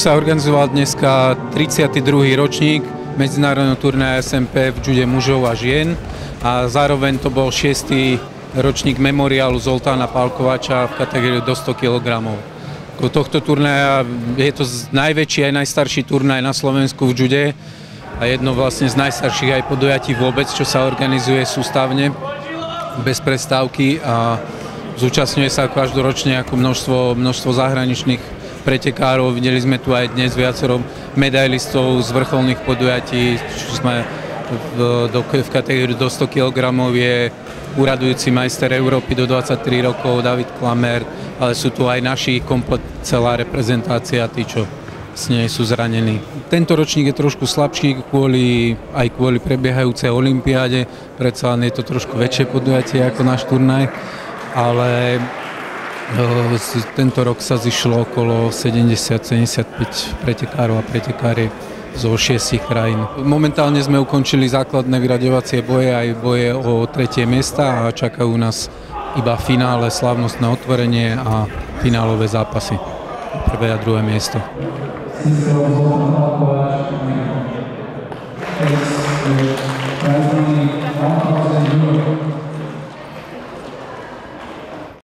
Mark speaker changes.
Speaker 1: sa organizoval dneska 32. ročník medzinárodného turnaja SMP v jude mužov a žien a zároveň to bol 6. ročník memoriálu Zoltána Pálkovača v kategórii do 100 kg. Tohto turnaja je to najväčší aj najstarší turnaj na Slovensku v jude a jedno vlastne z najstarších aj podujatí vôbec, čo sa organizuje sústavne, bez prestávky a zúčastňuje sa každoročne ako množstvo zahraničných pretekárov. Videli sme tu aj dnes viacero medailistov z vrcholných podujatí, čo sme v kategórii do 100 kg je uradujúci majster Európy do 23 rokov David Klamer, ale sú tu aj naši komplet celá reprezentácia, tí, čo nie sú zranení. Tento ročník je trošku slabší aj kvôli prebiehajúcej olympiáde, predsa len je to trošku väčšie podujatie ako náš turnaj, ale tento rok sa zišlo okolo 70-75 pretekárov a pretekáriek zo 6 krajín. Momentálne sme ukončili základné vyraďovacie boje, aj boje o 3. miesta a čakajú nás iba finále, slávnostné otvorenie a finálové zápasy. 1. a 2. miesto.